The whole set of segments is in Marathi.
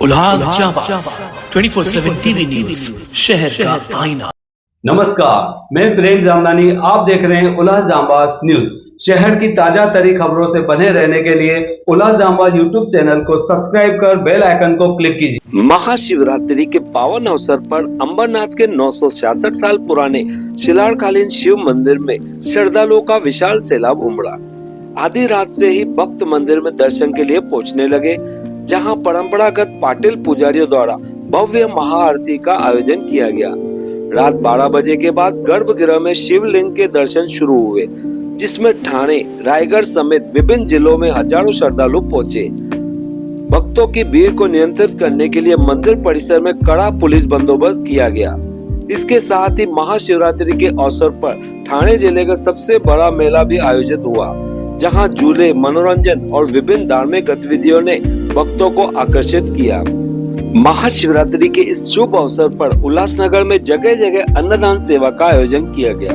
उल्लास जाबाज 24/7 टीवी न्यूज, शहर का आईना। नमस्कार, मैं प्रेम जामदानी। आप देख रहे हैं उल्लास जाबाज न्यूज। शहर की ताजा तरी खबरों से बने रहने के लिए उल्लास जाबाज यूट्यूब चैनल को सब्सक्राइब कर बेल आइकन को क्लिक कीजिए। महाशिवरात्रि के पावन अवसर पर अंबरनाथ के 966 साल पुराने शिलाकालीन शिव मंदिर में श्रद्धालुओं का विशाल सैलाब उमड़ा। आधी रात से ही भक्त मंदिर में दर्शन के लिए पहुंचने लगे, जहां परंपरागत पाटिल पुजारियों द्वारा भव्य महाआरती का आयोजन किया गया। रात 12 बजे के बाद गर्भगृह में शिवलिंग के दर्शन शुरू हुए, जिसमें ठाणे, रायगढ़ समेत विभिन्न जिलों में हजारों श्रद्धालु पहुंचे। भक्तों की भीड़ को नियंत्रित करने के लिए मंदिर परिसर में कड़ा पुलिस बंदोबस्त किया गया। इसके साथ ही महाशिवरात्रि के अवसर पर ठाणे जिले का सबसे बड़ा मेला भी आयोजित हुआ, जहां झूले, मनोरंजन और विभिन्न धार्मिक गतिविधियों ने भक्तों को आकर्षित किया। महाशिवरात्रि के इस शुभ अवसर पर उल्लासनगर में जगह जगह अन्नदान सेवा का आयोजन किया गया,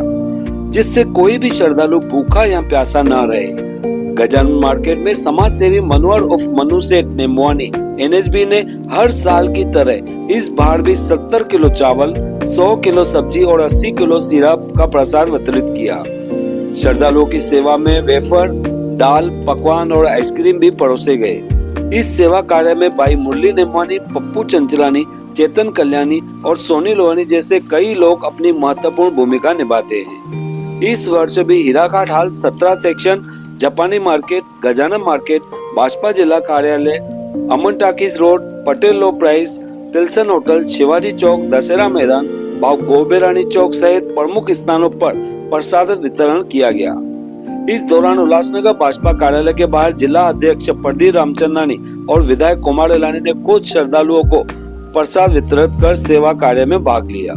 जिससे कोई भी श्रद्धालु भूखा या प्यासा न रहे। गजानन मार्केट में समाज सेवी मनोहर उर्फ मनु सेठ नेमवानी NSB ने हर साल की तरह इस बार भी 70 किलो चावल, 100 किलो सब्जी और 80 किलो सिरप का प्रसाद वितरित किया। श्रद्धालुओं की सेवा में वेफर, दाल, पकवान और आइसक्रीम भी परोसे गए। इस सेवा कार्य में भाई मुरली नेमवानी, पप्पू चंचलानी, चेतन कल्याणी और सोनी लोहानी जैसे कई लोग अपनी महत्वपूर्ण भूमिका निभाते हैं। इस वर्ष भी हीराघाट हाल 17 सेक्शन, जापानी मार्केट, गजानन मार्केट, भाजपा जिला कार्यालय, Aman talkies road, Patel low price, तिलसन होटल, शिवाजी चौक, दशहरा मैदान, भाव गोबेरानी चौक सहित प्रमुख स्थानों पर प्रसाद वितरण किया गया। इस दौरान उल्लासनगर भाजपा कार्यालय के बाहर जिला अध्यक्ष प्रदीप रामचंदानी और विधायक कुमार एलानी ने खुद श्रद्धालुओं को प्रसाद वितरित कर सेवा कार्य में भाग लिया।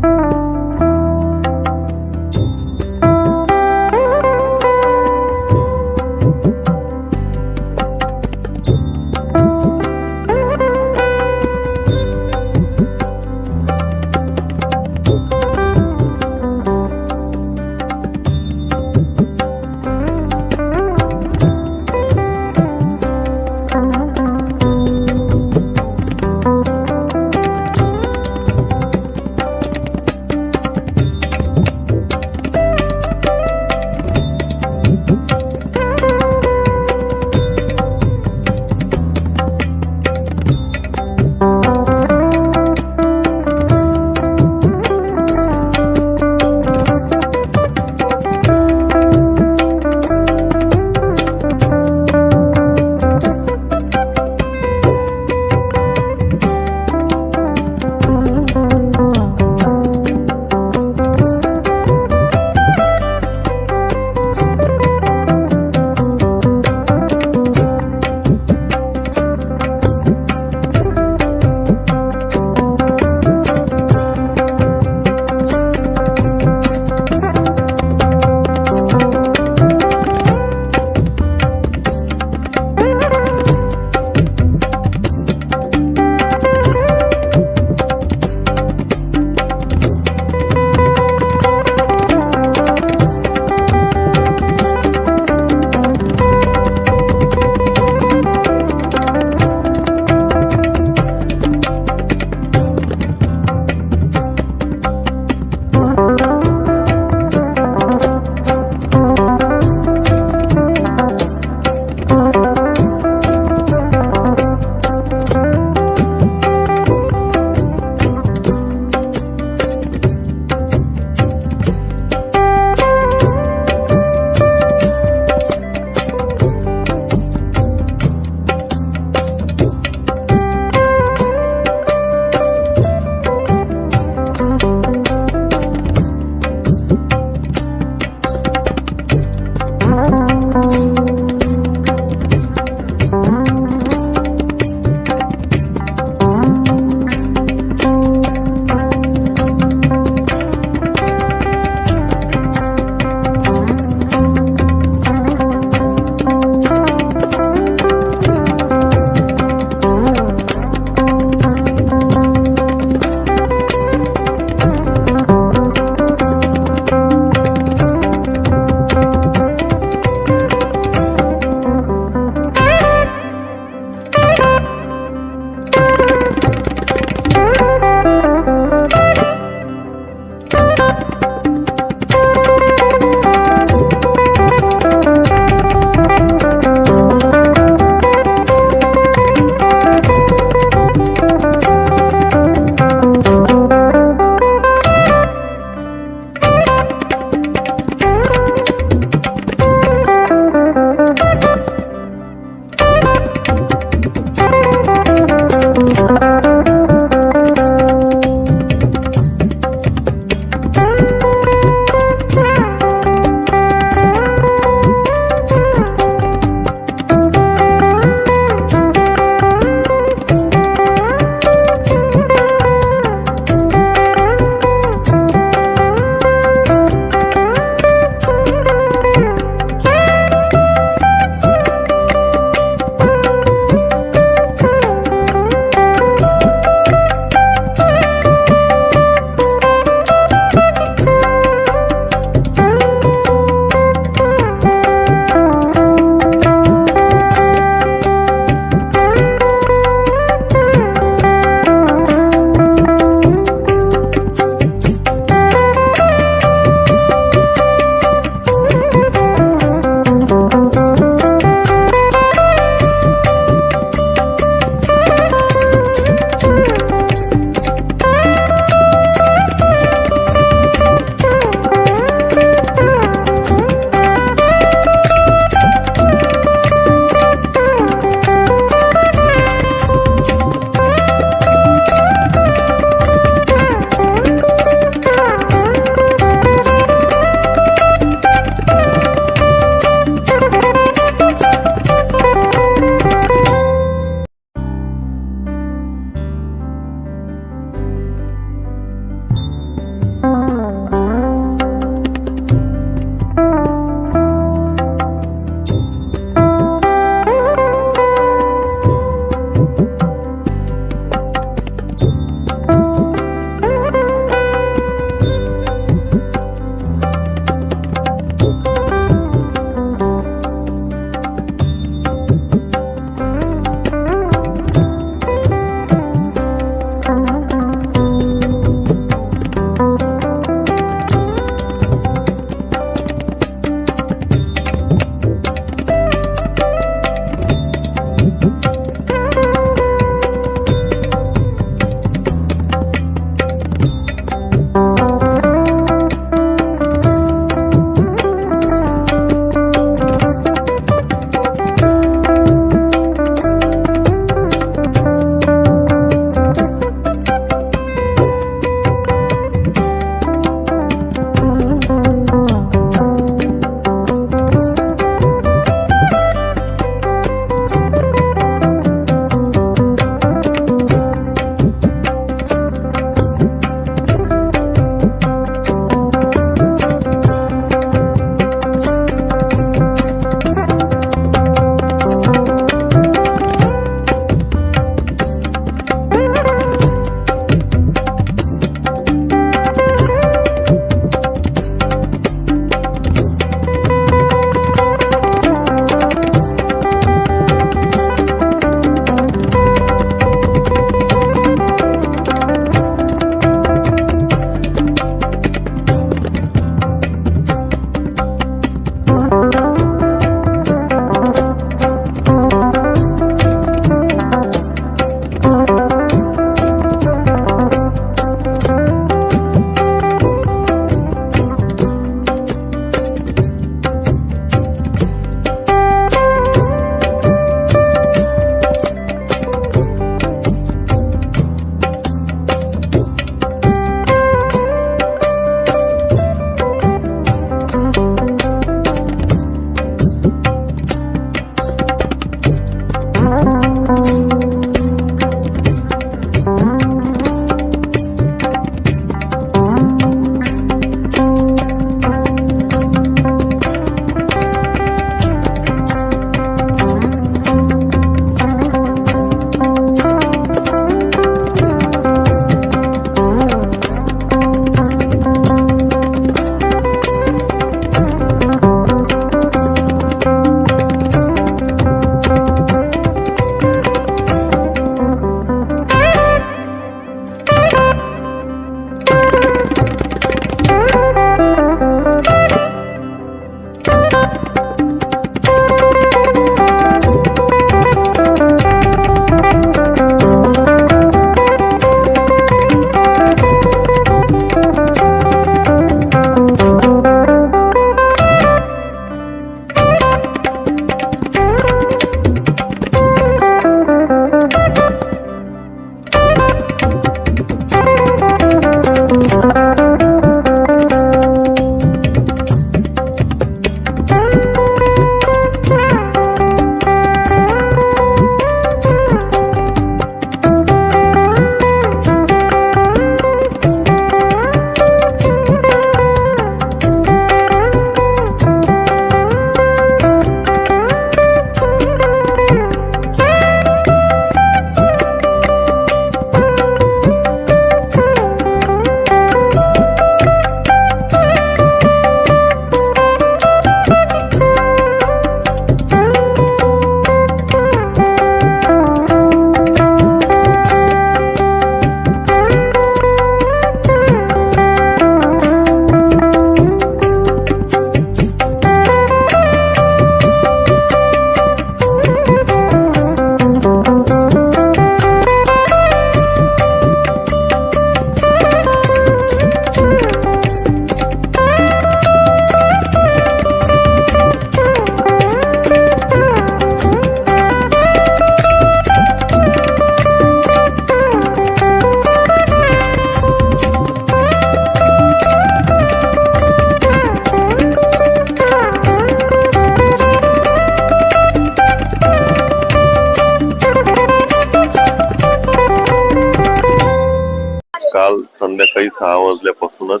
संध्याकाळी 6 वाजल्यापासूनच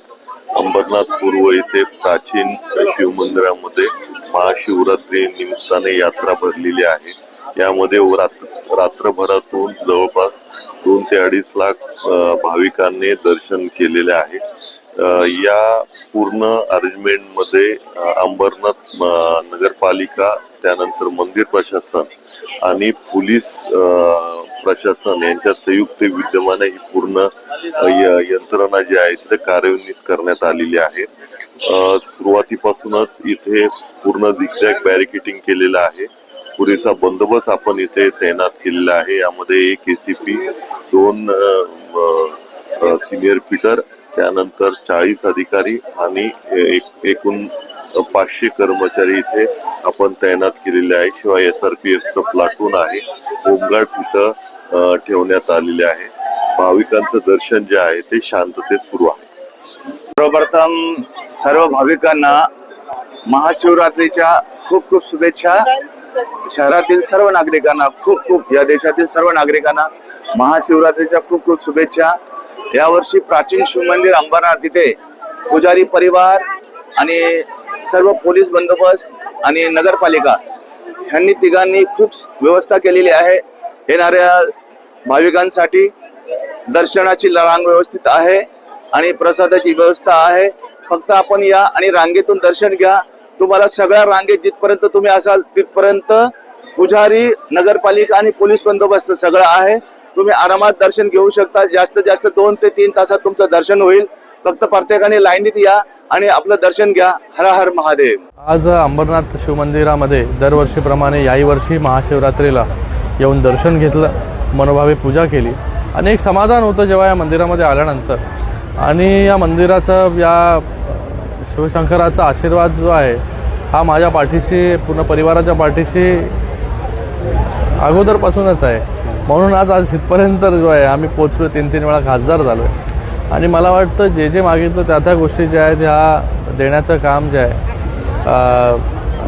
अंबरनाथ पूर्व येथे प्राचीन शिवमंदिरामध्ये महाशिवरात्री निमित्ताने यात्रा भरलेली आहे। यामध्ये रात्रभरातून जवळपास 2 ते 2.5 लाख भाविकांनी दर्शन केलेले आहे। या पूर्ण अरेंजमेंट मध्ये अंबरनाथ नगरपालिका, त्यानंतर मंदिर प्रशासन आणि पोलीस प्रशासन यांच्या संयुक्त विद्यमाने ही पूर्ण यंत्रणा जी आहे तिथे कार्यान्वित करण्यात आलेली आहे। सुरुवातीपासूनच इथे पूर्ण झिगझॅग बॅरिकेडिंग केलेलं आहे। पुरेसा बंदोबस्त आपण इथे तैनात केलेला आहे। यामध्ये 1 ACP, 2 सिनियर पीटर, त्यानंतर 40 अधिकारी आणि एकूण 500 कर्मचारी इथे आपण तैनात केलेले आहे। शिवाय SRPFचं प्लाटून आहे, होमगार्ड्स इथं ठेवण्यात आलेले आहे। भाविकांचं दर्शन जे आहे ते शांततेत सुरू आहे। सर्वप्रथम सर्व भाविकांना महाशिवरात्रीच्या खूप खूप शुभेच्छा। शहरातील सर्व नागरिकांना खूप या देशातील सर्व नागरिकांना महाशिवरात्रीच्या खूप शुभेच्छा। यावर्षी प्राचीन शिवमंदिर अंबरनाथ इथे पुजारी परिवार आणि सर्व पोलीस बंदोबस्त आणि नगरपालिका यांनी तिघांनी खूप व्यवस्था केलेली आहे। येणाऱ्या भाविकांसाठी दर्शनाची रांग व्यवस्थित आहे आणि प्रसादाची व्यवस्था आहे। फक्त आपण या आणि रांगेतून दर्शन घ्या। तुम्हाला सगळ्या रांगेत जिथपर्यंत तुम्ही असाल तिथपर्यंत पुजारी, नगरपालिका आणि पोलीस बंदोबस्त सगळं आहे। तुम्ही आरामात दर्शन घेऊ शकता। जास्तीत जास्त 2 ते 3 तासात तुमचं दर्शन होईल। फक्त प्रत्येकाने लाईनीत या आणि आपलं दर्शन घ्या। हर हर महादेव। आज अंबरनाथ शिवमंदिरामध्ये दरवर्षीप्रमाणे याही वर्षी महाशिवरात्रीला येऊन दर्शन घेतलं, मनोभावे पूजा केली आणि एक समाधान होतं जेव्हा या मंदिरामध्ये आल्यानंतर। आणि या मंदिराचा, या शिवशंकराचा आशीर्वाद जो आहे हा माझ्या पाठीशी, पूर्ण परिवाराच्या पाठीशी अगोदरपासूनच आहे। म्हणून आज इथपर्यंत जो आहे आम्ही पोचलो, 3 वेळा खासदार झालो आहे। आणि मला वाटतं जे मागितलं त्या गोष्टी ज्या आहेत ह्या देण्याचं काम जे आहे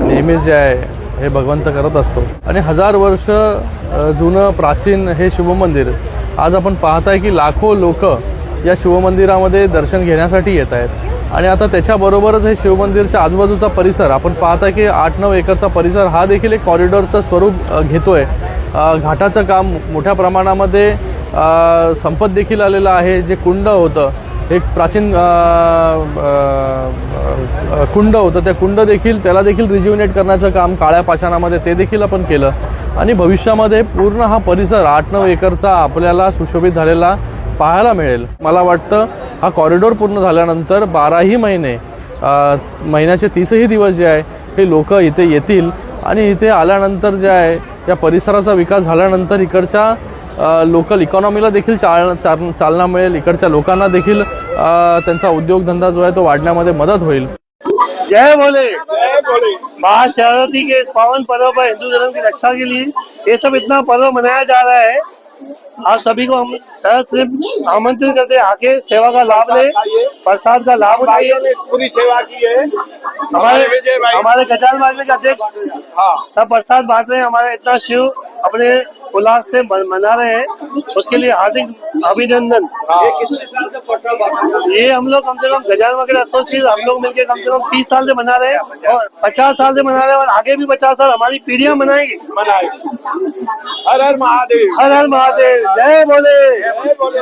नेहमीच जे आहे हे भगवंत करत असतो। आणि 1000 वर्ष जुनं प्राचीन हे शिवमंदिर आज आपण पाहताय की लाखो लोक या शिवमंदिरामध्ये दर्शन घेण्यासाठी येत आहेत। आणि आता त्याच्याबरोबरच हे शिवमंदिरच्या आजूबाजूचा परिसर आपण पाहताय की 8-9 एकरचा परिसर हा देखील एक कॉरिडॉरचं स्वरूप घेतोय। घाटाचं काम मोठ्या प्रमाणामध्ये संपत देखील आलेलं आहे। जे कुंड होतं, एक प्राचीन कुंड होतं, त्या कुंड देखील त्याला देखील रिज्युनेट करण्याचं काम काळ्या पाषाणामध्ये ते देखील आपण केलं। आणि भविष्यामध्ये पूर्ण हा परिसर 8-9 एकरचा आपल्याला सुशोभित झालेला पाहायला मिळेल। मला वाटतं हा कॉरिडॉर पूर्ण झाल्यानंतर 12ही महिने, महिन्याचे 30ही दिवस जे आहे हे लोक इथे येतील आणि इथे आल्यानंतर जे आहे या परिसराचा विकास झाल्यानंतर इकडच्या लोकल इकॉनॉमीला देखील चालना मिळेल। इकडच्या लोकांना देखील त्यांचा उद्योगधंदा जो आहे तो वाढण्यामध्ये मदत होईल। जय भोले। महाशिवरात्रि के इस पावन पर्व पर हिंदू धर्म की रक्षा के लिए ये सब इतना पर्व मनाया जा रहा है। आप सभी को हम सिर्फ आमंत्रित करते हैं, आके सेवा का लाभ ले, प्रसाद का लाभ उठाइए। पूरी सेवा की है। हमारे गजानन मार्ग के अध्यक्ष सब प्रसाद बांट रहे हैं। हमारे इतना शिव अपने उल्लास से मना रहे हैं, उसके लिए हार्दिक अभिनंदन। ये कितने साल से प्रसाद बांट रहे हैं? ये हम लोग कम से कम गजानन मार्ग एसोसिएशन हम लोग मिलकर कम से कम 30 साल से मना रहे हैं और 50 साल से मना रहे हैं और आगे भी 50 साल हमारी पीढ़ियां मनाएगी। हर हर महादेव। हर हर महादेव। जय भोले। जय भोले।